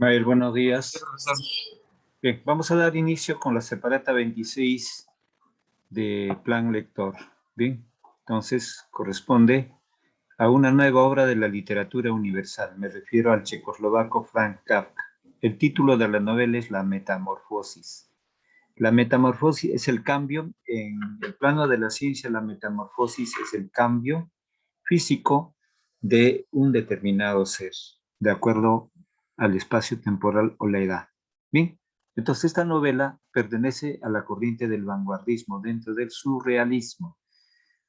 Mael, buenos días. Sí, profesor. Bien, vamos a dar inicio con la separata 26 de Plan Lector. Bien, entonces corresponde a una nueva obra de la literatura universal. Me refiero al checoslovaco Franz Kafka. El título de la novela es La Metamorfosis. La metamorfosis es el cambio, en el plano de la ciencia, la metamorfosis es el cambio físico de un determinado ser, de acuerdo al espacio temporal o la edad. Bien, entonces esta novela pertenece a la corriente del vanguardismo, dentro del surrealismo.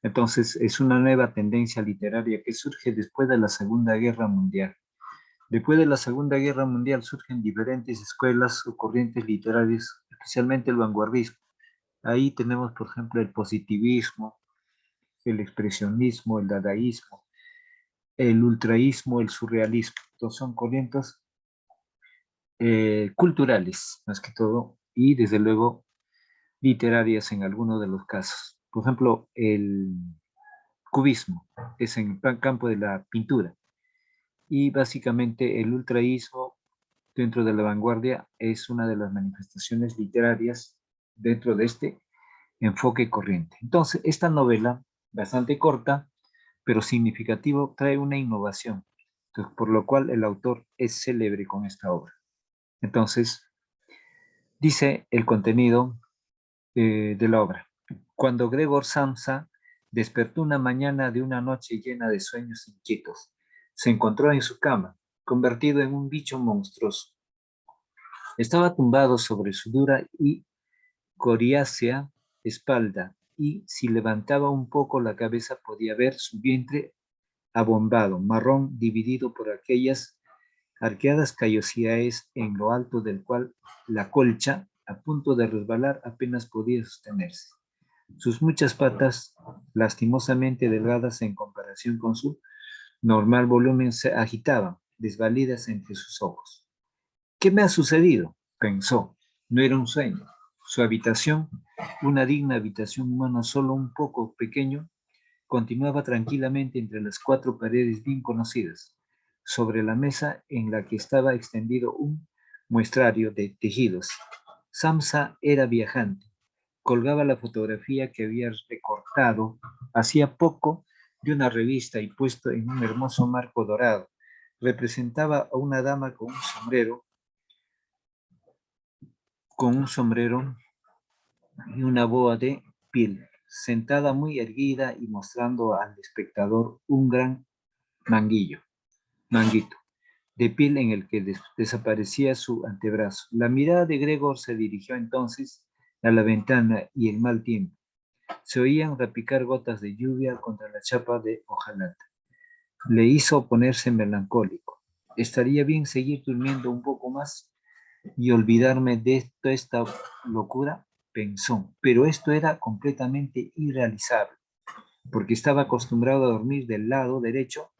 Entonces es una nueva tendencia literaria que surge después de la Segunda Guerra Mundial. Después de la Segunda Guerra Mundial surgen diferentes escuelas o corrientes literarias, especialmente el vanguardismo. Ahí tenemos, por ejemplo, el positivismo, el expresionismo, el dadaísmo, el ultraísmo, el surrealismo. Entonces son corrientes culturales, más que todo, y desde luego literarias en algunos de los casos. Por ejemplo, el cubismo es en el campo de la pintura y básicamente el ultraísmo dentro de la vanguardia es una de las manifestaciones literarias dentro de este enfoque corriente. Entonces, esta novela, bastante corta, pero significativo, trae una innovación, entonces, por lo cual el autor es célebre con esta obra. Entonces, dice el contenido de la obra. Cuando Gregor Samsa despertó una mañana de una noche llena de sueños inquietos, se encontró en su cama, convertido en un bicho monstruoso. Estaba tumbado sobre su dura y coriácea espalda, y si levantaba un poco la cabeza podía ver su vientre abombado, marrón, dividido por aquellas arqueadas callosidades en lo alto del cual la colcha, a punto de resbalar, apenas podía sostenerse. Sus muchas patas, lastimosamente delgadas en comparación con su normal volumen, se agitaban, desvalidas entre sus ojos. ¿Qué me ha sucedido?, pensó. No era un sueño. Su habitación, una digna habitación humana solo un poco pequeño, continuaba tranquilamente entre las cuatro paredes bien conocidas. Sobre la mesa en la que estaba extendido un muestrario de tejidos. Samsa era viajante. Colgaba la fotografía que había recortado hacía poco de una revista y puesto en un hermoso marco dorado. Representaba a una dama con un sombrero y una boa de piel, sentada muy erguida y mostrando al espectador un gran manguito, de piel en el que desaparecía su antebrazo. La mirada de Gregor se dirigió entonces a la ventana y el mal tiempo. Se oían repicar gotas de lluvia contra la chapa de hojalata. Le hizo ponerse melancólico. Estaría bien seguir durmiendo un poco más y olvidarme de toda esta locura, pensó, pero esto era completamente irrealizable, porque estaba acostumbrado a dormir del lado derecho,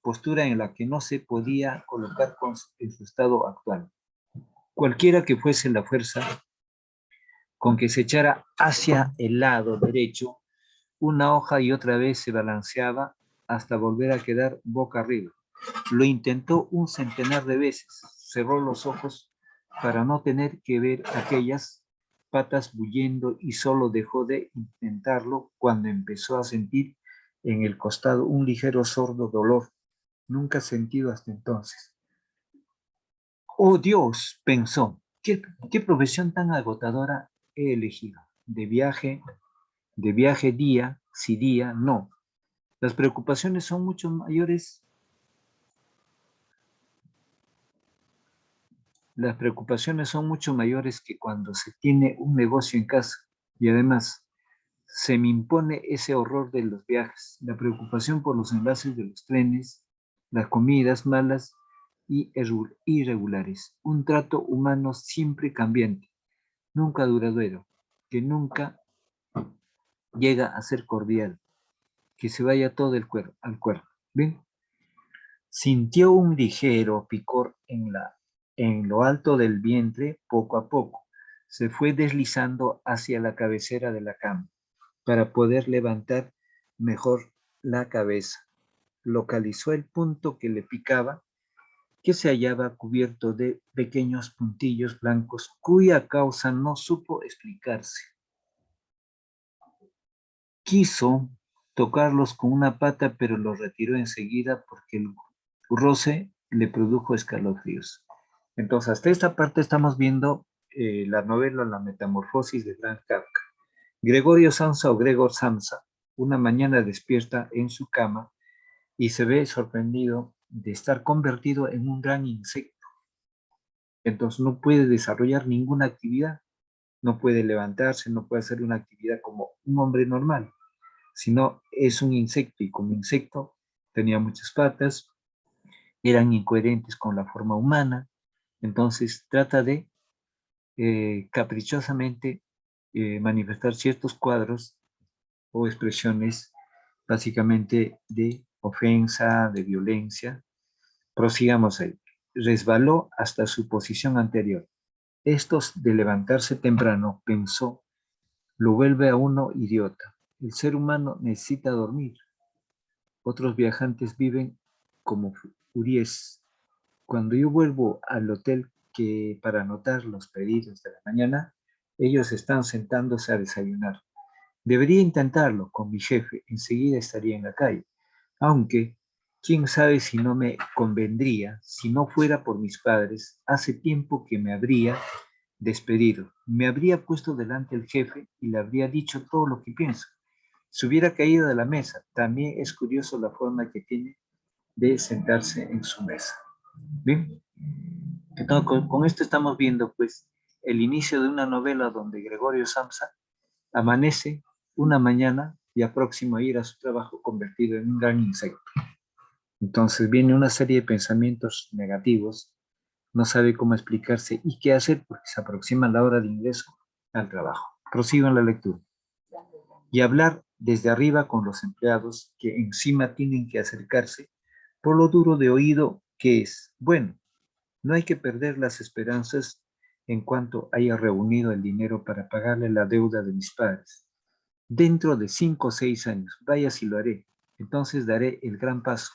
postura en la que no se podía colocar en su estado actual. Cualquiera que fuese la fuerza con que se echara hacia el lado derecho, una hoja y otra vez se balanceaba hasta volver a quedar boca arriba. Lo intentó un centenar de veces, cerró los ojos para no tener que ver aquellas patas bullendo y solo dejó de intentarlo cuando empezó a sentir en el costado un ligero sordo dolor, nunca sentido hasta entonces. Oh Dios, pensó, ¿qué profesión tan agotadora he elegido? De viaje día, sí día, no. Las preocupaciones son mucho mayores. Las preocupaciones son mucho mayores que cuando se tiene un negocio en casa. Y además, se me impone ese horror de los viajes, la preocupación por los enlaces de los trenes, las comidas malas y irregulares, un trato humano siempre cambiante, nunca duradero, que nunca llega a ser cordial, que se vaya todo al cuerpo. ¿Ven? Sintió un ligero picor en lo alto del vientre poco a poco. Se fue deslizando hacia la cabecera de la cama para poder levantar mejor la cabeza. Localizó el punto que le picaba que se hallaba cubierto de pequeños puntillos blancos cuya causa no supo explicarse. Quiso tocarlos con una pata, pero los retiró enseguida porque el roce le produjo escalofríos. Entonces, hasta esta parte estamos viendo la novela La Metamorfosis de Franz Kafka. Gregorio Samsa o Gregor Samsa, una mañana despierta en su cama y se ve sorprendido de estar convertido en un gran insecto. Entonces no puede desarrollar ninguna actividad, no puede levantarse, no puede hacer una actividad como un hombre normal, sino es un insecto y como insecto tenía muchas patas, eran incoherentes con la forma humana, entonces trata de caprichosamente manifestar ciertos cuadros o expresiones básicamente de ofensa, de violencia. Prosigamos ahí. Resbaló hasta su posición anterior. Estos de levantarse temprano, pensó, lo vuelve a uno idiota. El ser humano necesita dormir. Otros viajantes viven como furiés. Cuando yo vuelvo al hotel que para anotar los pedidos de la mañana, ellos están sentándose a desayunar. Debería intentarlo con mi jefe, enseguida estaría en la calle. Aunque, quién sabe si no me convendría, si no fuera por mis padres, hace tiempo que me habría despedido. Me habría puesto delante el jefe y le habría dicho todo lo que pienso. Se hubiera caído de la mesa. También es curioso la forma que tiene de sentarse en su mesa. Bien, entonces con esto estamos viendo pues el inicio de una novela donde Gregorio Samsa amanece una mañana ya próximo a ir a su trabajo convertido en un gran insecto. Entonces viene una serie de pensamientos negativos, no sabe cómo explicarse y qué hacer porque se aproxima la hora de ingreso al trabajo. Prosigo en la lectura. Y hablar desde arriba con los empleados que encima tienen que acercarse por lo duro de oído que es. Bueno, no hay que perder las esperanzas en cuanto haya reunido el dinero para pagarle la deuda de mis padres. Dentro de 5 o 6 años, vaya si lo haré, entonces daré el gran paso.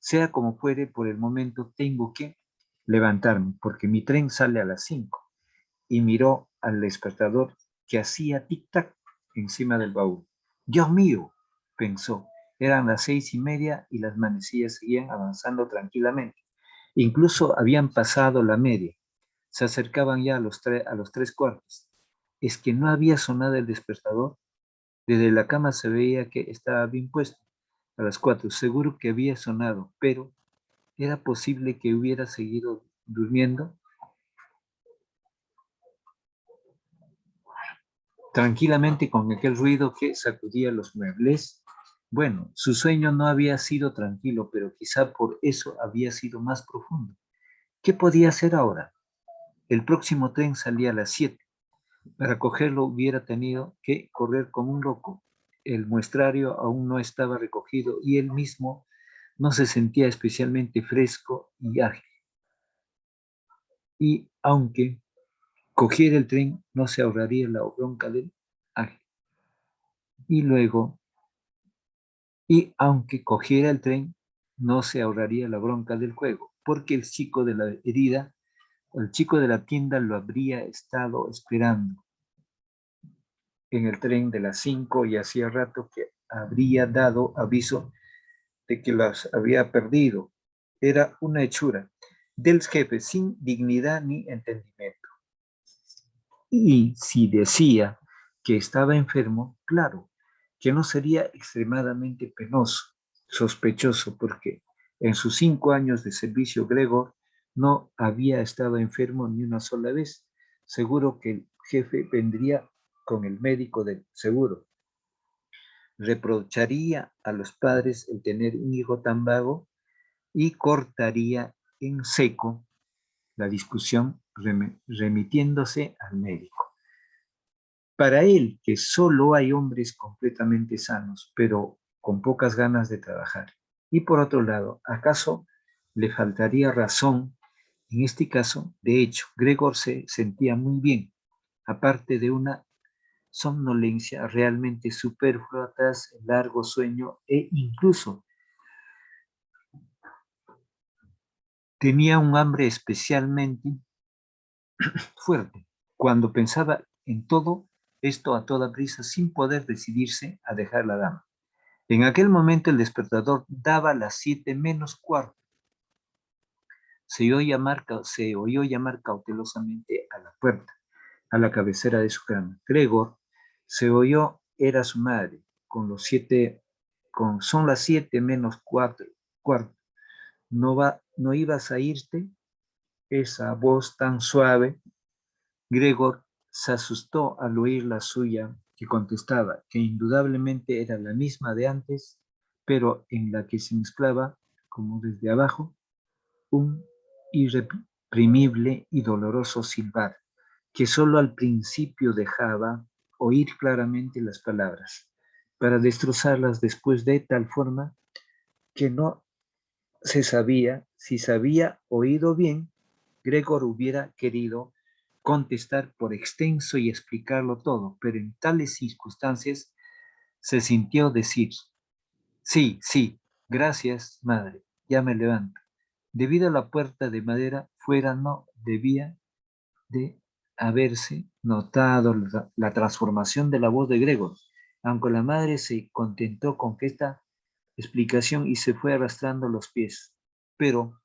Sea como fuere, por el momento tengo que levantarme, porque mi tren sale a las 5. Y miró al despertador que hacía tic-tac encima del baúl. Dios mío, pensó, eran las 6:30 y las manecillas seguían avanzando tranquilamente. Incluso habían pasado la media. Se acercaban ya a los 3 cuartos. ¿Es que no había sonado el despertador? Desde la cama se veía que estaba bien puesto. A las 4, seguro que había sonado, pero ¿era posible que hubiera seguido durmiendo tranquilamente con aquel ruido que sacudía los muebles? Bueno, su sueño no había sido tranquilo, pero quizá por eso había sido más profundo. ¿Qué podía hacer ahora? El próximo tren salía a las 7. Para cogerlo hubiera tenido que correr como un loco. El muestrario aún no estaba recogido y él mismo no se sentía especialmente fresco y ágil. Y aunque cogiera el tren, no se ahorraría la bronca del ágil. Y luego, y aunque cogiera el tren, no se ahorraría la bronca del juego, porque el chico de la herida, el chico de la tienda lo habría estado esperando en el tren de las 5 y hacía rato que habría dado aviso de que las había perdido. Era una hechura del jefe sin dignidad ni entendimiento. Y si decía que estaba enfermo, claro, que no sería extremadamente penoso, sospechoso, porque en sus 5 años de servicio Gregor no había estado enfermo ni una sola vez. Seguro que el jefe vendría con el médico del seguro. Reprocharía a los padres el tener un hijo tan vago y cortaría en seco la discusión remitiéndose al médico. Para él, que solo hay hombres completamente sanos, pero con pocas ganas de trabajar. Y por otro lado, ¿acaso le faltaría razón? En este caso, de hecho, Gregor se sentía muy bien, aparte de una somnolencia realmente superflua tras el largo sueño e incluso Tenía un hambre especialmente fuerte cuando pensaba en todo esto a toda prisa sin poder decidirse a dejar la dama. En aquel momento el despertador daba las 7 menos cuarto. Se oyó llamar cautelosamente a la puerta, a la cabecera de su cama. Gregor se oyó, era su madre, son las 7 menos cuarto. ¿No ibas a irte? Esa voz tan suave. Gregor se asustó al oír la suya, que contestaba, que indudablemente era la misma de antes, pero en la que se mezclaba, como desde abajo, un irreprimible y doloroso silbar, que solo al principio dejaba oír claramente las palabras, para destrozarlas después de tal forma que no se sabía si se había oído bien. Gregor hubiera querido contestar por extenso y explicarlo todo, pero en tales circunstancias se sintió decir, sí, sí, gracias, madre, ya me levanto. Debido a la puerta de madera fuera no debía de haberse notado la transformación de la voz de Gregor, aunque la madre se contentó con esta explicación y se fue arrastrando los pies. Pero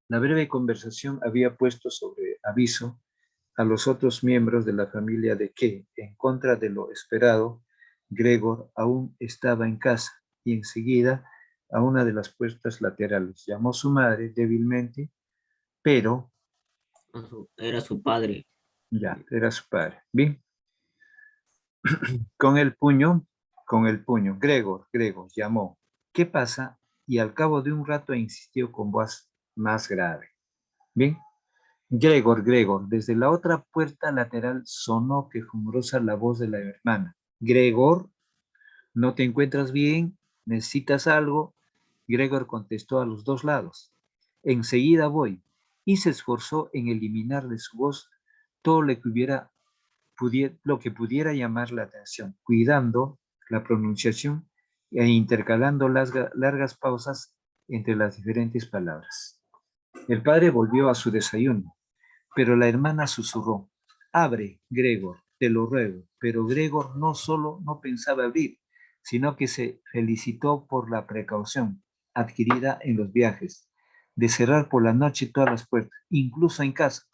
la breve conversación había puesto sobre aviso a los otros miembros de la familia de que, en contra de lo esperado, Gregor aún estaba en casa y enseguida a una de las puertas laterales llamó a su madre débilmente, pero Era su padre. ya, era su padre. Bien, con el puño, Gregor, llamó. ¿Qué pasa? Y al cabo de un rato insistió con voz más grave. Bien, Gregor, desde la otra puerta lateral sonó quejumbrosa la voz de la hermana. Gregor, ¿no te encuentras bien? ¿Necesitas algo? Gregor contestó a los dos lados. Enseguida voy. Y se esforzó en eliminar de su voz todo lo que pudiera llamar la atención, cuidando la pronunciación e intercalando largas pausas entre las diferentes palabras. El padre volvió a su desayuno, pero la hermana susurró, abre, Gregor, te lo ruego. Pero Gregor no solo no pensaba abrir, sino que se felicitó por la precaución adquirida en los viajes, de cerrar por la noche todas las puertas, incluso en casa.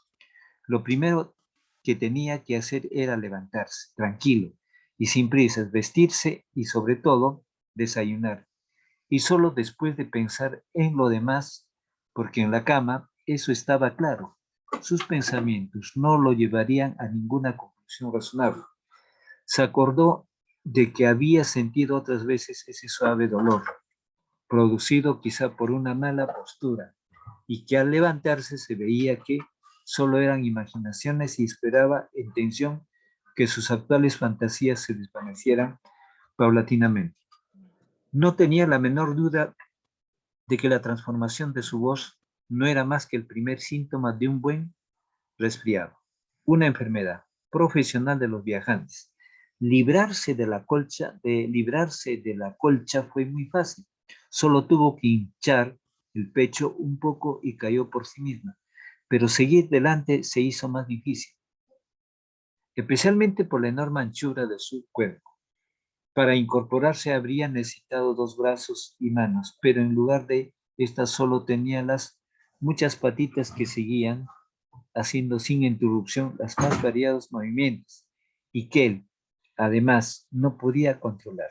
Lo primero que tenía que hacer era levantarse, tranquilo y sin prisas, vestirse y sobre todo desayunar. Y solo después de pensar en lo demás, porque en la cama eso estaba claro, sus pensamientos no lo llevarían a ninguna conclusión razonable. Se acordó de que había sentido otras veces ese suave dolor, producido quizá por una mala postura, y que al levantarse se veía que solo eran imaginaciones y esperaba en tensión que sus actuales fantasías se desvanecieran paulatinamente. No tenía la menor duda de que la transformación de su voz no era más que el primer síntoma de un buen resfriado, una enfermedad profesional de los viajantes. Librarse de la colcha fue muy fácil. Solo tuvo que hinchar el pecho un poco y cayó por sí misma. Pero seguir delante se hizo más difícil, especialmente por la enorme anchura de su cuerpo. Para incorporarse habría necesitado 2 brazos y manos, pero en lugar de estas solo tenía las muchas patitas que seguían haciendo sin interrupción los más variados movimientos y que él, además, no podía controlar.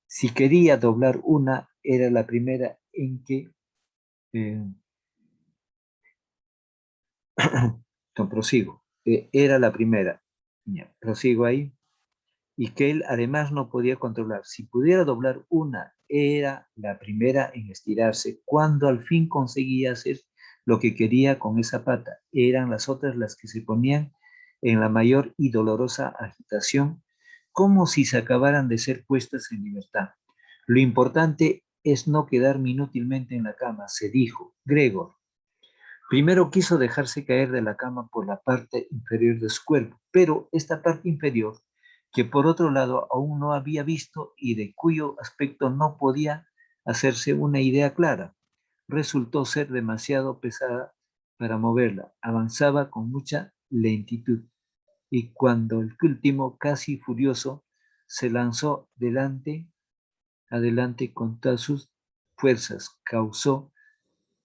Si quería doblar una, era la primera en que... no, prosigo. Era la primera. Ya, prosigo ahí. Y que él además no podía controlar. Si pudiera doblar una, era la primera en estirarse. Cuando al fin conseguía hacer lo que quería con esa pata, eran las otras las que se ponían en la mayor y dolorosa agitación, como si se acabaran de ser puestas en libertad. Lo importante es no quedarme inútilmente en la cama, se dijo. Gregor primero quiso dejarse caer de la cama por la parte inferior de su cuerpo, pero esta parte inferior, que por otro lado aún no había visto y de cuyo aspecto no podía hacerse una idea clara, resultó ser demasiado pesada para moverla. Avanzaba con mucha lentitud y cuando el último, casi furioso, se lanzó adelante con todas sus fuerzas,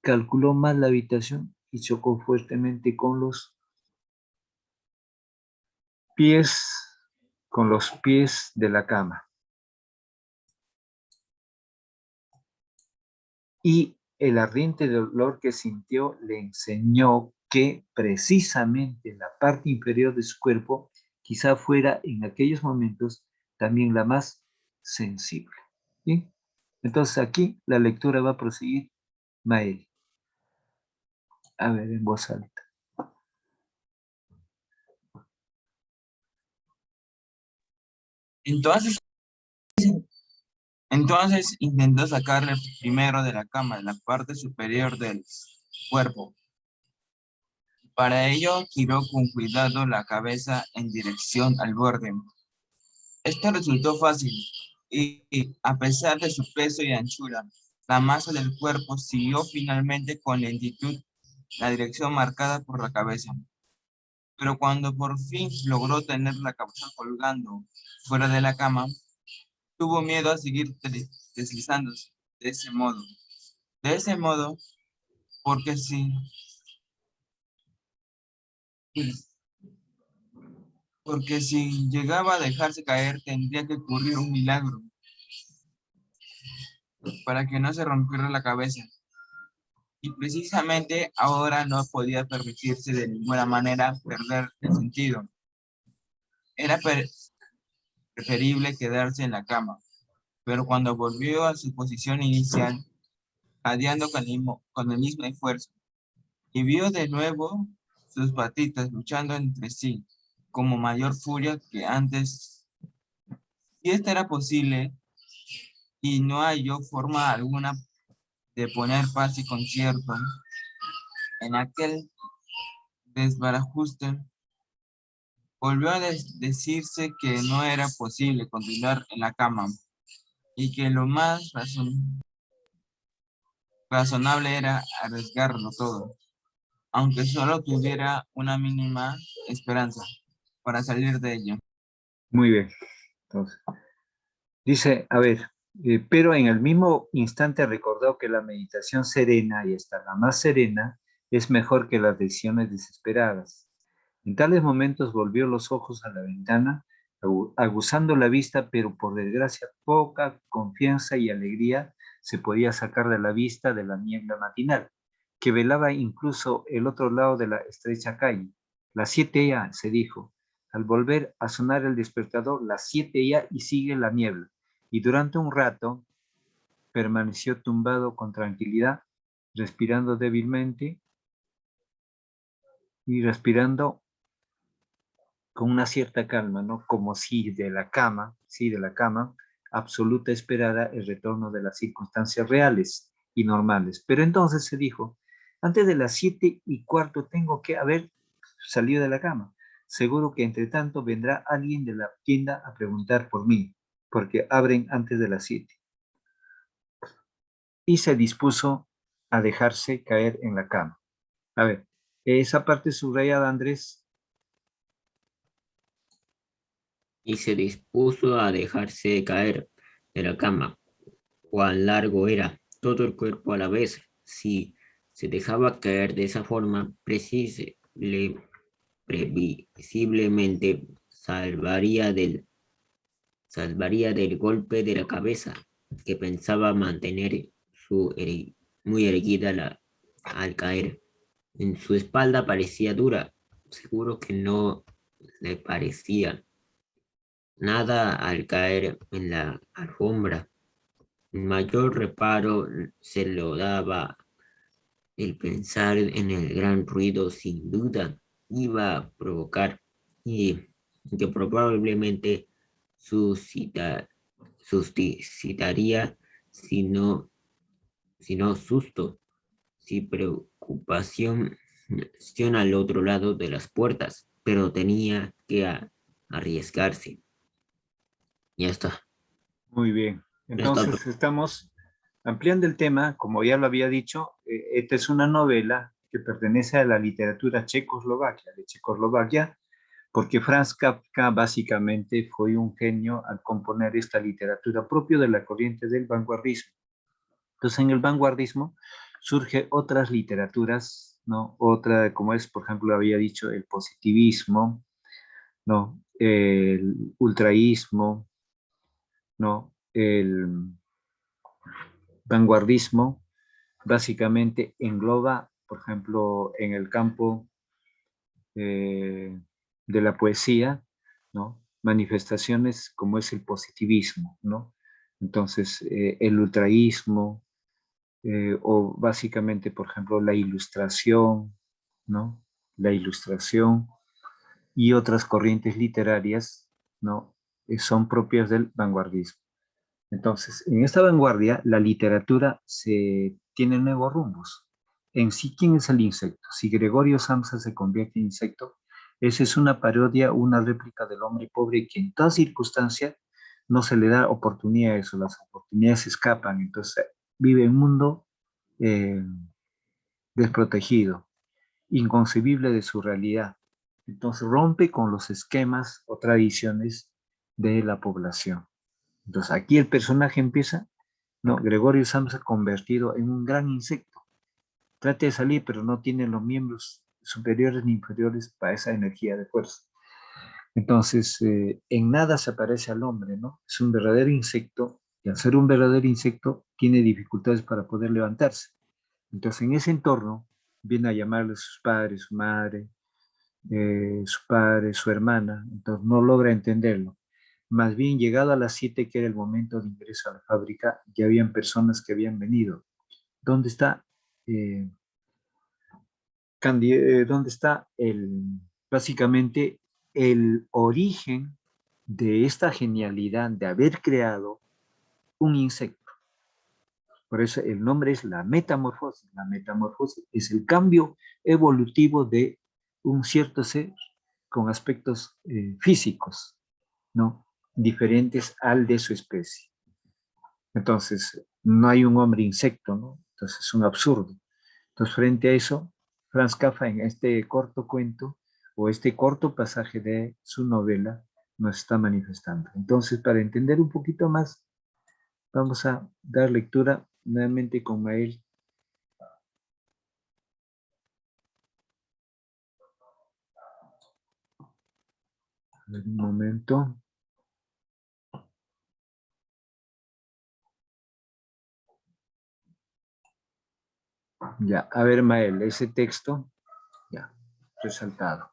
calculó mal la habitación y chocó fuertemente pies, con los pies de la cama. Y el ardiente dolor que sintió le enseñó que precisamente la parte inferior de su cuerpo quizá fuera en aquellos momentos también la más sensible. ¿Sí? Entonces aquí la lectura va a proseguir Mael. A ver, en voz alta. Entonces, entonces intentó sacarle primero de la cama, la parte superior del cuerpo. Para ello giró con cuidado la cabeza en dirección al borde. Esto resultó fácil y a pesar de su peso y anchura, la masa del cuerpo siguió finalmente con lentitud la dirección marcada por la cabeza. Pero cuando por fin logró tener la cabeza colgando fuera de la cama, tuvo miedo a seguir deslizándose de ese modo. De ese modo, porque si, porque si llegaba a dejarse caer, tendría que ocurrir un milagro para que no se rompiera la cabeza. Y precisamente ahora no podía permitirse de ninguna manera perder el sentido. Era preferible quedarse en la cama, pero cuando volvió a su posición inicial, jadeando con el mismo esfuerzo, y vio de nuevo sus patitas luchando entre sí, como mayor furia que antes. Si esto era posible, y no halló forma alguna de poner paz y concierto en aquel desbarajuste, volvió a decirse que no era posible continuar en la cama y que lo más razonable era arriesgarlo todo, aunque solo tuviera una mínima esperanza para salir de ello. Muy bien. Entonces, dice, a ver, pero en el mismo instante recordó que la meditación serena y hasta la más serena es mejor que las decisiones desesperadas. En tales momentos volvió los ojos a la ventana, aguzando la vista, pero por desgracia poca confianza y alegría se podía sacar de la vista de la niebla matinal, que velaba incluso el otro lado de la estrecha calle. Las 7 ya, se dijo, al volver a sonar el despertador, las 7 ya y sigue la niebla. Y durante un rato permaneció tumbado con tranquilidad, respirando débilmente y respirando con una cierta calma, ¿no? Como si de la cama absoluta esperara el retorno de las circunstancias reales y normales. Pero entonces se dijo, antes de las 7:15 tengo que haber salido de la cama. Seguro que entre tanto vendrá alguien de la tienda a preguntar por mí, porque abren antes de las 7. Y se dispuso a dejarse caer en la cama. A ver, esa parte subrayada, Andrés. Y se dispuso a dejarse caer de la cama. Cuán largo era todo el cuerpo a la vez. Si se dejaba caer de esa forma, previsiblemente salvaría del golpe de la cabeza, que pensaba mantener muy erguida al caer. En su espalda parecía dura, seguro que no le parecía nada al caer en la alfombra. El mayor reparo se lo daba el pensar en el gran ruido sin duda iba a provocar y que probablemente suscita- suscitaría si no, si no susto, si preocupación al otro lado de las puertas, pero tenía que arriesgarse. Ya está, Muy bien. ya está. Entonces estamos Ampliando el tema, como ya lo había dicho, esta es una novela que pertenece a la literatura de Checoslovaquia, porque Franz Kafka básicamente fue un genio al componer esta literatura propio de la corriente del vanguardismo. Entonces, en el vanguardismo surge otras literaturas, ¿no? Otra, como es, por ejemplo, había dicho, el positivismo, ¿no? El ultraísmo, ¿no? El vanguardismo básicamente engloba, por ejemplo, en el campo de la poesía, ¿no? Manifestaciones como es el positivismo, ¿no? Entonces, el ultraísmo, o básicamente, por ejemplo, la ilustración, ¿no? La ilustración y otras corrientes literarias, ¿no? Son propias del vanguardismo. Entonces, en esta vanguardia, la literatura se tiene nuevos rumbos. En sí, ¿quién es el insecto? Si Gregorio Samsa se convierte en insecto, esa es una parodia, una réplica del hombre pobre que en toda circunstancia no se le da oportunidades o las oportunidades escapan. Entonces, vive en un mundo eh, desprotegido, inconcebible de su realidad. Entonces, rompe con los esquemas o tradiciones de la población. Entonces, aquí el personaje empieza, no, Gregorio Samsa convertido en un gran insecto. Trata de salir, pero no tiene los miembros superiores ni inferiores para esa energía de fuerza. Entonces, en nada se parece al hombre, ¿no? Es un verdadero insecto y al ser un verdadero insecto tiene dificultades para poder levantarse. Entonces, en ese entorno, viene a llamarle sus padres, su madre, su padre, su hermana, entonces no logra entenderlo. Más bien, llegado a las 7, que era el momento de ingreso a la fábrica, ya habían personas que habían venido. ¿Dónde está, eh, dónde está básicamente el origen de esta genialidad de haber creado un insecto? Por eso el nombre es la metamorfosis. La metamorfosis es el cambio evolutivo de un cierto ser con aspectos físicos, ¿no? Diferentes al de su especie. Entonces, no hay un hombre insecto, ¿no? Entonces es un absurdo. Entonces, frente a eso, Franz Kafka en este corto cuento o este corto pasaje de su novela nos está manifestando. Entonces, para entender un poquito más, vamos a dar lectura nuevamente con Mael. A ver, un momento. Ya, a ver, Mael, ese texto, ya, resaltado.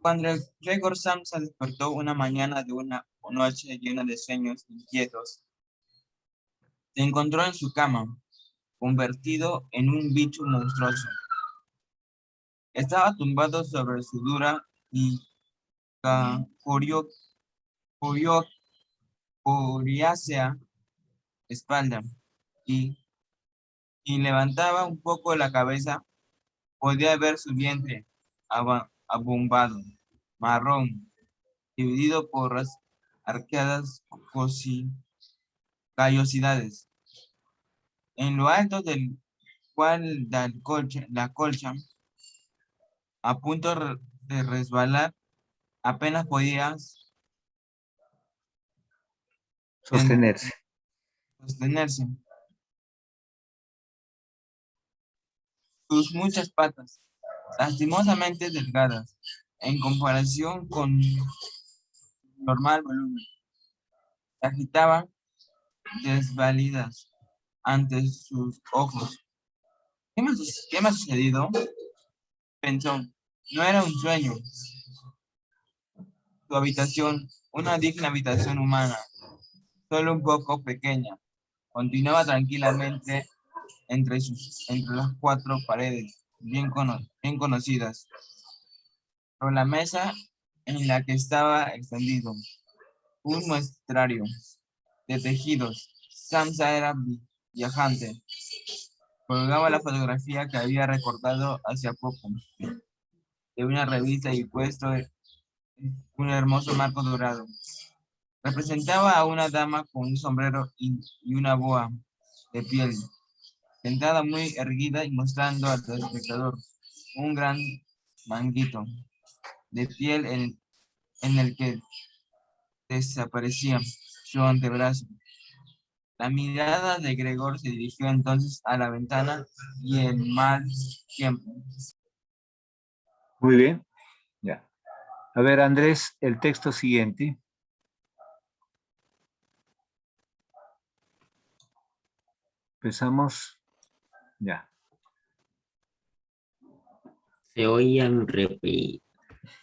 Cuando Gregor Samsa despertó una mañana de una noche llena de sueños inquietos, se encontró en su cama, convertido en un bicho monstruoso. Estaba tumbado sobre su dura y coriácea espalda, y levantaba un poco la cabeza, podía ver su vientre abombado, marrón, dividido por las arqueadas callosidades. En lo alto del cual la colcha, a punto de resbalar, apenas podía Sostenerse. sostenerse. Sus muchas patas, lastimosamente delgadas, en comparación con normal volumen, se agitaban desvalidas ante sus ojos. ¿Qué me ha sucedido? Pensó. No era un sueño. Su habitación, una digna habitación humana, solo un poco pequeña, continuaba tranquilamente entre las cuatro paredes bien conocidas. Por la mesa en la que estaba extendido un muestrario de tejidos. Samsa era viajante. Colgaba la fotografía que había recortado hace poco de una revista y puesto en un hermoso marco dorado. Representaba a una dama con un sombrero y una boa de piel, sentada muy erguida y mostrando al espectador un gran manguito de piel en el que desaparecía su antebrazo. La mirada de Gregor se dirigió entonces a la ventana y el mal tiempo. Muy bien, ya. A ver, Andrés, el texto siguiente. Empezamos, ya. Se oían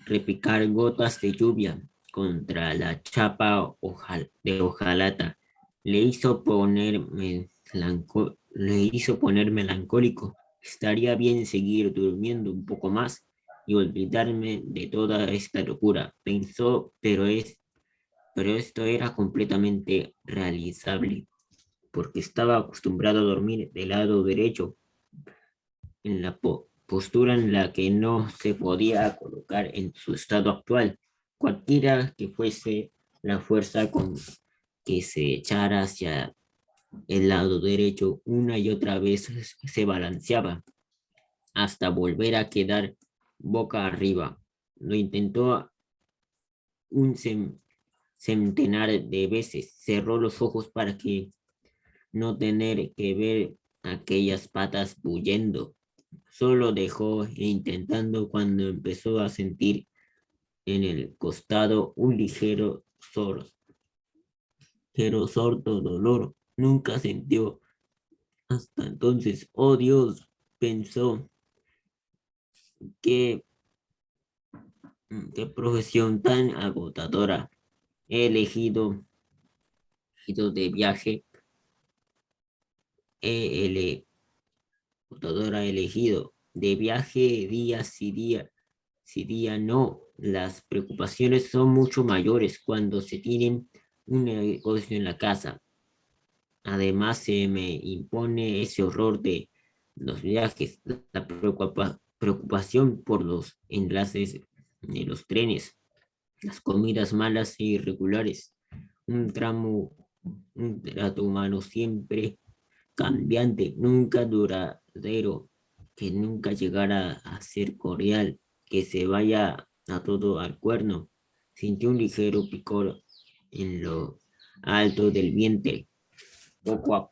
repicar gotas de lluvia contra la chapa de hojalata. Le hizo poner melancólico. Estaría bien seguir durmiendo un poco más y olvidarme de toda esta locura, pensó, pero esto era completamente realizable, porque estaba acostumbrado a dormir del lado derecho en la postura en la que no se podía colocar en su estado actual. Cualquiera que fuese la fuerza con que se echara hacia el lado derecho una y otra vez se balanceaba hasta volver a quedar boca arriba. Lo intentó un centenar de veces. Cerró los ojos para que no tener que ver aquellas patas bullendo. Solo dejó intentando cuando empezó a sentir en el costado un sordo dolor. Nunca sintió hasta entonces. Oh Dios, pensó, qué, qué profesión tan agotadora. He elegido de viaje, he agotadora he elegido de viaje día sí día. Si día no, las preocupaciones son mucho mayores cuando se tienen un negocio en la casa. Además, se me impone ese horror de los viajes, la preocupación por los enlaces de los trenes, las comidas malas e irregulares, un tramo, un trato humano siempre cambiante, nunca duradero, que nunca llegara a ser cordial, que se vaya a todo al cuerno. Sintió un ligero picor en lo alto del vientre. Poco a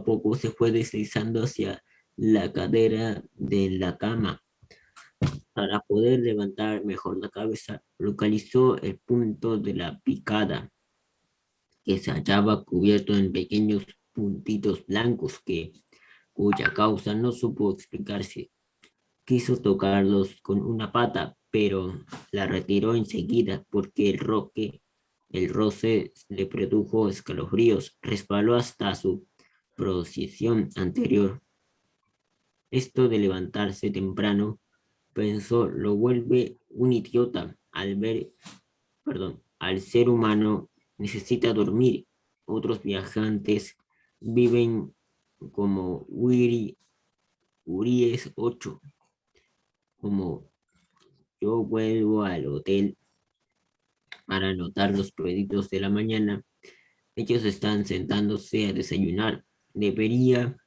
poco se fue deslizando hacia la cadera de la cama. Para poder levantar mejor la cabeza, localizó el punto de la picada, que se hallaba cubierto en pequeños puntitos blancos cuya causa no supo explicarse. Quiso tocarlos con una pata, pero la retiró enseguida porque el roce le produjo escalofríos, resbaló hasta su posición anterior. Esto de levantarse temprano, pensó, lo vuelve un idiota al ser humano necesita dormir. Otros viajantes viven como Uríes 8, como yo vuelvo al hotel para anotar los pedidos de la mañana. Ellos están sentándose a desayunar. Debería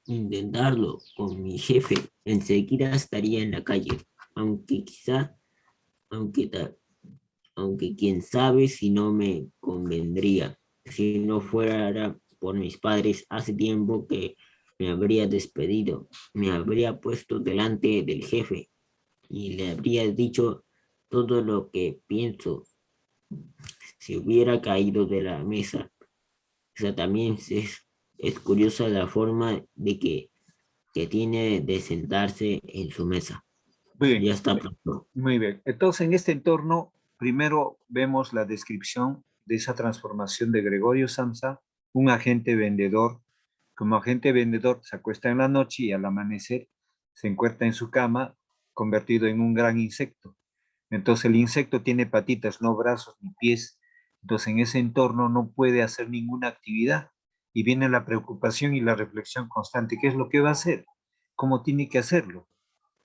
intentarlo con mi jefe. Enseguida estaría en la calle, aunque quizá, aunque, aunque quién sabe si no me convendría. Si no fuera por mis padres, hace tiempo que me habría despedido, me habría puesto delante del jefe y le habría dicho todo lo que pienso. Si hubiera caído de la mesa. O sea, también es curiosa la forma que tiene de sentarse en su mesa. Muy bien. Ya está pronto. Muy bien. Entonces, en este entorno, primero vemos la descripción de esa transformación de Gregorio Samsa, un agente vendedor. Como agente vendedor se acuesta en la noche y al amanecer se encuentra en su cama convertido en un gran insecto. Entonces el insecto tiene patitas, no brazos ni pies. Entonces en ese entorno no puede hacer ninguna actividad y viene la preocupación y la reflexión constante. ¿Qué es lo que va a hacer? ¿Cómo tiene que hacerlo?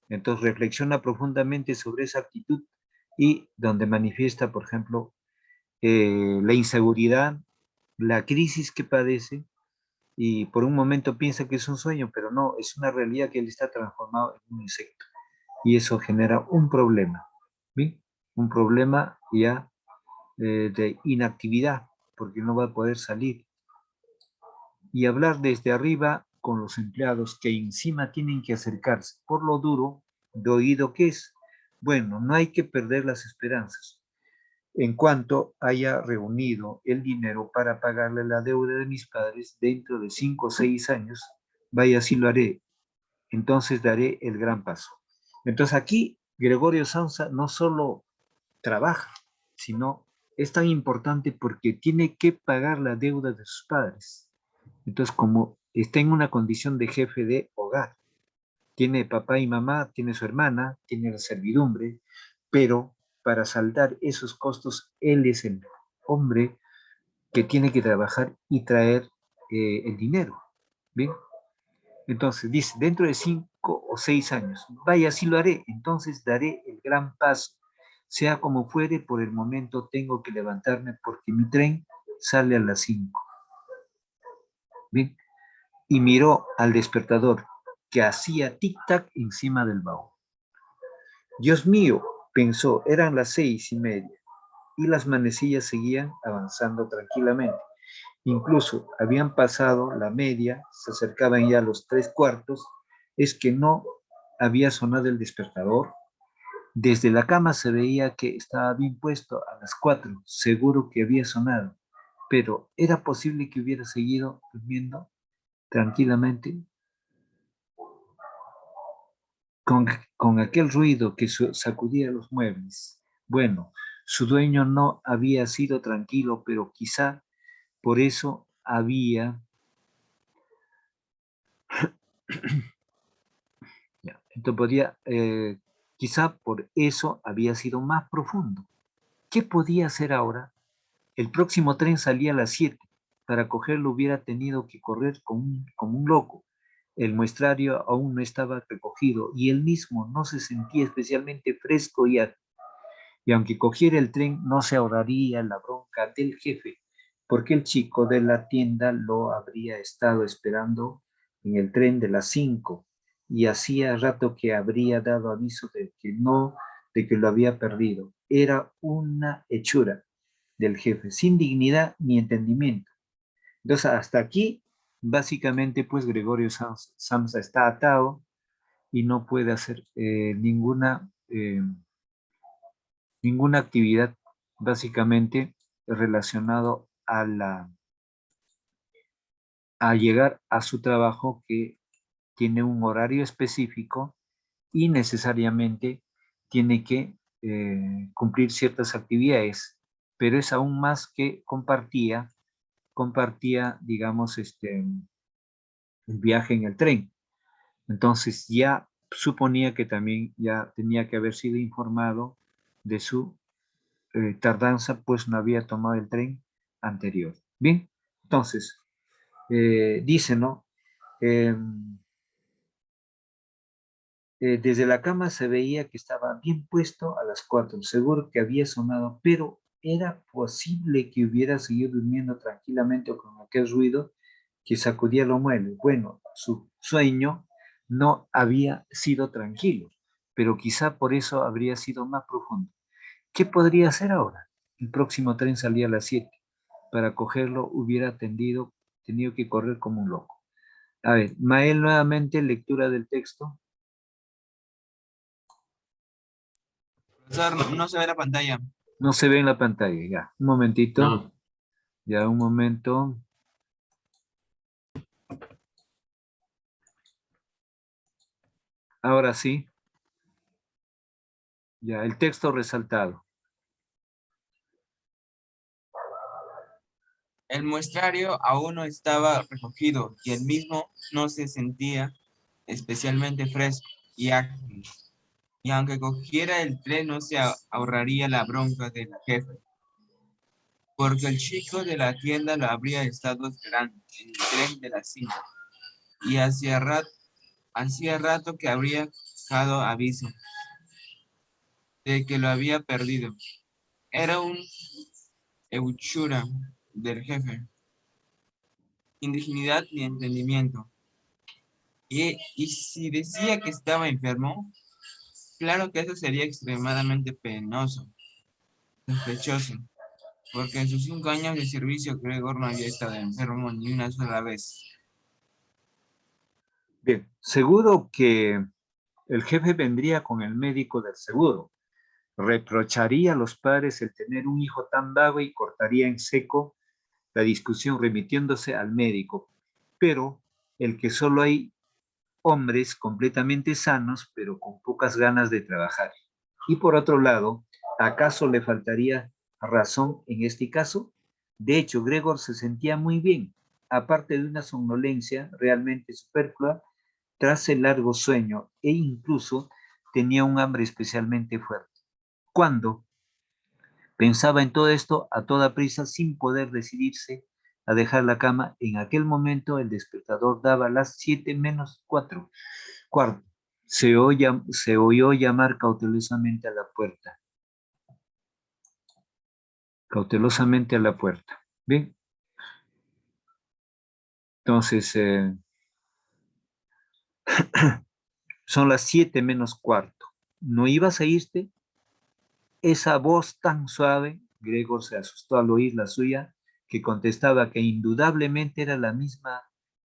Entonces reflexiona profundamente sobre esa actitud y donde manifiesta, por ejemplo, la inseguridad, la crisis que padece, y por un momento piensa que es un sueño, pero no, es una realidad que él está transformado en un insecto. Y eso genera un problema, ¿sí? Un problema ya de inactividad, porque no va a poder salir. Y hablar desde arriba con los empleados que encima tienen que acercarse por lo duro de oído que es. Bueno, no hay que perder las esperanzas. En cuanto haya reunido el dinero para pagarle la deuda de mis padres dentro de 5 o 6 años, vaya, así lo haré. Entonces daré el gran paso. Entonces aquí Gregorio Samsa no solo trabaja, sino es tan importante porque tiene que pagar la deuda de sus padres. Entonces, como está en una condición de jefe de hogar, tiene papá y mamá, tiene su hermana, tiene la servidumbre, pero para saldar esos costos, él es el hombre que tiene que trabajar y traer el dinero. ¿Bien? Entonces dice, dentro de 5 o 6 años, vaya, así lo haré, entonces daré el gran paso. Sea como fuere, por el momento tengo que levantarme porque mi tren sale a las 5. ¿Bien? Y miró al despertador que hacía tic-tac encima del baúl. Dios mío, pensó, eran las 6:30 y las manecillas seguían avanzando tranquilamente. Incluso habían pasado la media, se acercaban ya a los 3/4, es que no había sonado el despertador. Desde la cama se veía que estaba bien puesto a las 4, seguro que había sonado, pero ¿era posible que hubiera seguido durmiendo tranquilamente con aquel ruido que sacudía los muebles? Bueno, su dueño no había sido tranquilo, pero quizá por eso había... Entonces podía, quizá por eso había sido más profundo. ¿Qué podía hacer ahora? El próximo tren salía a las 7. Para cogerlo hubiera tenido que correr como un loco. El muestrario aún no estaba recogido y él mismo no se sentía especialmente fresco y ágil. Y aunque cogiera el tren, no se ahorraría la bronca del jefe, porque el chico de la tienda lo habría estado esperando en el tren de las 5 y hacía rato que habría dado aviso de que lo había perdido. Era una hechura del jefe, sin dignidad ni entendimiento. Entonces, hasta aquí, básicamente, pues Gregorio Samsa está atado y no puede hacer ninguna actividad básicamente relacionado a llegar a su trabajo, que tiene un horario específico y necesariamente tiene que cumplir ciertas actividades, pero es aún más que compartía, digamos, el viaje en el tren. Entonces ya suponía que también ya tenía que haber sido informado de su tardanza, pues no había tomado el tren anterior. Bien, entonces, dice, ¿no? Eh, desde la cama se veía que estaba bien puesto a las 4, seguro que había sonado, pero era posible que hubiera seguido durmiendo tranquilamente con aquel ruido que sacudía los muebles. Bueno, su sueño no había sido tranquilo, pero quizá por eso habría sido más profundo. ¿Qué podría hacer ahora? El próximo tren salía a las 7. Para cogerlo hubiera tenido que correr como un loco. A ver, Mael, nuevamente lectura del texto. Profesor, no se ve la pantalla. No se ve en la pantalla, ya. Un momentito. No, Ya, un momento. Ahora sí. Ya, el texto resaltado. El muestrario aún no estaba recogido y el mismo no se sentía especialmente fresco y ágil. Y aunque cogiera el tren no se ahorraría la bronca del jefe, porque el chico de la tienda lo habría estado esperando en el tren de las 5 y hacía rato que habría dado aviso de que lo había perdido. Era un hechura del jefe, sin dignidad ni entendimiento. Y si decía que estaba enfermo, claro que eso sería extremadamente penoso, sospechoso, porque en sus 5 años de servicio Gregor no había estado enfermo ni una sola vez. Bien, seguro que el jefe vendría con el médico del seguro. Reprocharía a los padres el tener un hijo tan vago y cortaría en seco la discusión remitiéndose al médico. Pero el que solo hay hombres completamente sanos, pero con pocas ganas de trabajar. Y por otro lado, ¿acaso le faltaría razón en este caso? De hecho, Gregor se sentía muy bien, aparte de una somnolencia realmente superflua tras el largo sueño, e incluso tenía un hambre especialmente fuerte. Cuando pensaba en todo esto a toda prisa sin poder decidirse a dejar la cama, en aquel momento el despertador daba las 7 menos cuarto. Se oyó llamar cautelosamente a la puerta. Cautelosamente a la puerta. Bien. Entonces, son las 7 menos cuarto. ¿No ibas a irte? Esa voz tan suave, Gregor se asustó al oír la suya, que contestaba que indudablemente era la misma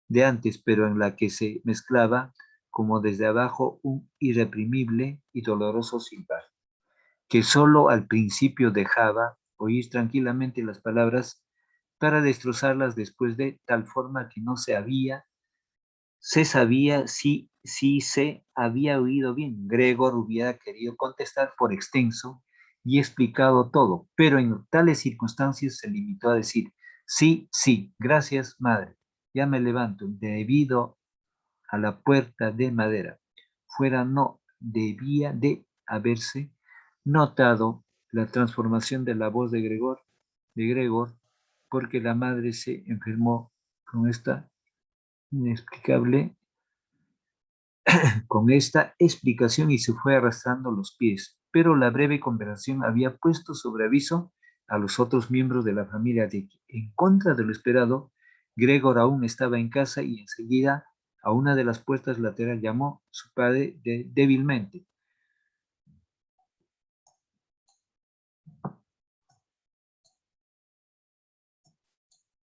de antes, pero en la que se mezclaba, como desde abajo, un irreprimible y doloroso silbar, que solo al principio dejaba oír tranquilamente las palabras para destrozarlas después de tal forma que no se sabía si se había oído bien. Gregor hubiera querido contestar por extenso y explicado todo, pero en tales circunstancias se limitó a decir, sí, sí, gracias, madre, ya me levanto, debido a la puerta de madera. Fuera no debía de haberse notado la transformación de la voz de Gregor, porque la madre se enfermó con esta inexplicable con esta explicación y se fue arrastrando los pies, pero la breve conversación había puesto sobre aviso a los otros miembros de la familia de que, en contra de lo esperado, Gregor aún estaba en casa y enseguida a una de las puertas laterales llamó su padre débilmente.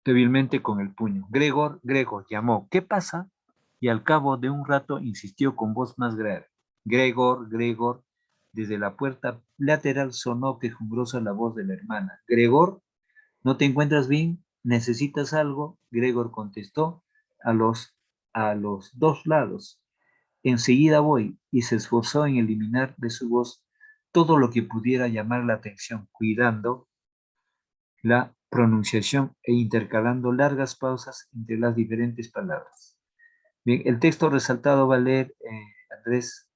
Débilmente con el puño. Gregor llamó. ¿Qué pasa? Y al cabo de un rato insistió con voz más grave. Gregor. Desde la puerta lateral sonó quejumbrosa la voz de la hermana. Gregor, ¿no te encuentras bien? ¿Necesitas algo? Gregor contestó a los dos lados. Enseguida voy, y se esforzó en eliminar de su voz todo lo que pudiera llamar la atención, cuidando la pronunciación e intercalando largas pausas entre las diferentes palabras. Bien, el texto resaltado va a leer Andrés.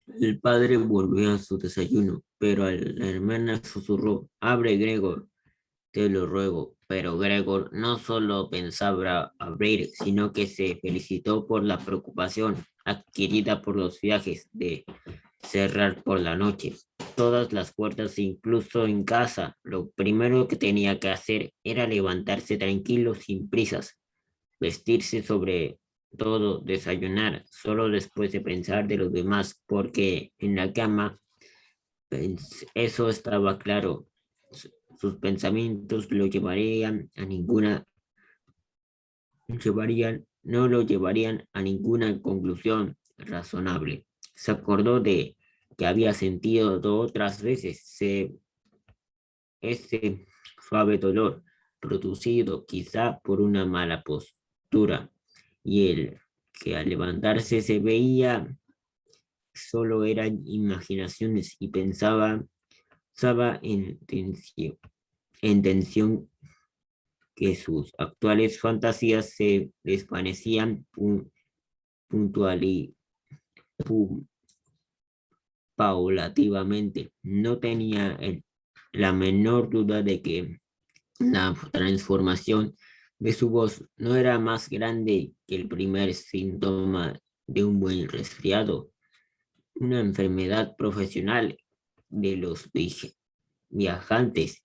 El padre volvió a su desayuno, pero la hermana susurró, abre, Gregor, te lo ruego. Pero Gregor no solo pensaba abrir, sino que se felicitó por la preocupación adquirida por los viajes de cerrar por la noche todas las puertas, incluso en casa. Lo primero que tenía que hacer era levantarse tranquilo, sin prisas, vestirse, sobre todo desayunar, solo después de pensar de los demás, porque en la cama eso estaba claro. Sus pensamientos no lo llevarían a ninguna conclusión razonable. Se acordó de que había sentido otras veces ese suave dolor, producido quizá por una mala postura, y el que al levantarse se veía solo eran imaginaciones, y pensaba en tensión que sus actuales fantasías se desvanecían puntual y paulativamente. No tenía la menor duda de que la transformación de su voz no era más grande que el primer síntoma de un buen resfriado, una enfermedad profesional de los viajantes.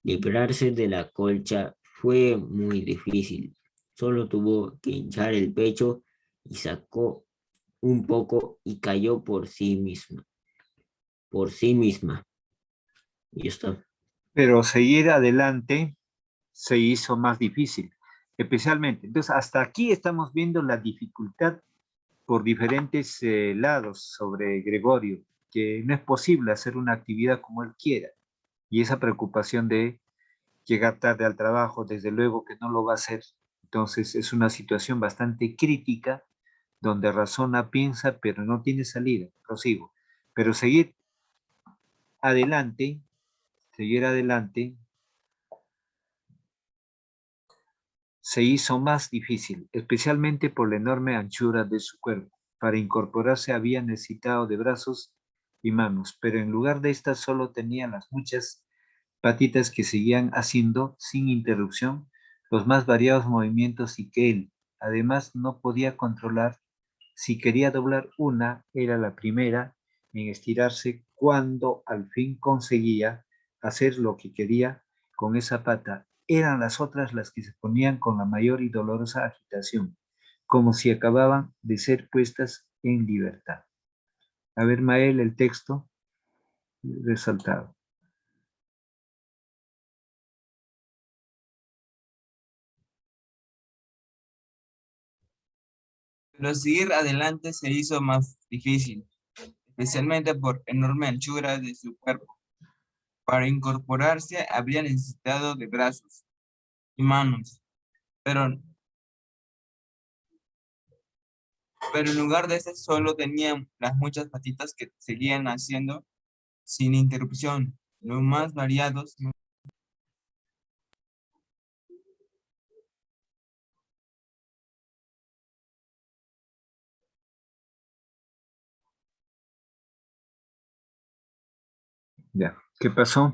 Librarse de la colcha fue muy difícil. Solo tuvo que hinchar el pecho y sacó un poco y cayó por sí misma. Por sí misma. Y está. Pero seguir adelante se hizo más difícil, especialmente. Entonces, hasta aquí estamos viendo la dificultad por diferentes lados sobre Gregorio, que no es posible hacer una actividad como él quiera. Y esa preocupación de llegar tarde al trabajo, desde luego que no lo va a hacer. Entonces, es una situación bastante crítica donde razona, piensa, pero no tiene salida. Prosigo. Pero adelante, seguir adelante, se hizo más difícil, especialmente por la enorme anchura de su cuerpo. Para incorporarse había necesitado de brazos y manos, pero en lugar de estas solo tenía las muchas patitas que seguían haciendo sin interrupción los más variados movimientos y que él, además, no podía controlar. Si quería doblar una, era la primera en estirarse cuando al fin conseguía hacer lo que quería con esa pata. Eran las otras las que se ponían con la mayor y dolorosa agitación, como si acababan de ser puestas en libertad. A ver, Mael, el texto resaltado. Pero seguir adelante se hizo más difícil, especialmente por enorme anchura de su cuerpo. Para incorporarse habría necesitado de brazos y manos, pero en lugar de eso solo tenían las muchas patitas que seguían haciendo sin interrupción, los más variados. Ya, ¿qué pasó?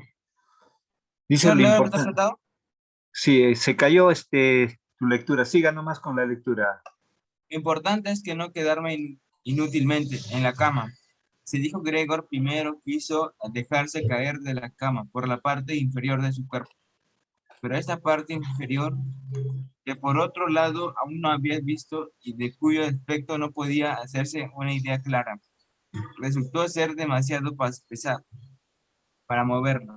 Dice Señor lo Leo, ¿no está importante. sentado? Sí, se cayó tu lectura. Siga nomás con la lectura. Lo importante es que no quedarme inútilmente en la cama. Se dijo Gregor primero quiso dejarse caer de la cama por la parte inferior de su cuerpo, pero esta parte inferior, que por otro lado aún no había visto y de cuyo aspecto no podía hacerse una idea clara, resultó ser demasiado pesada para moverlo.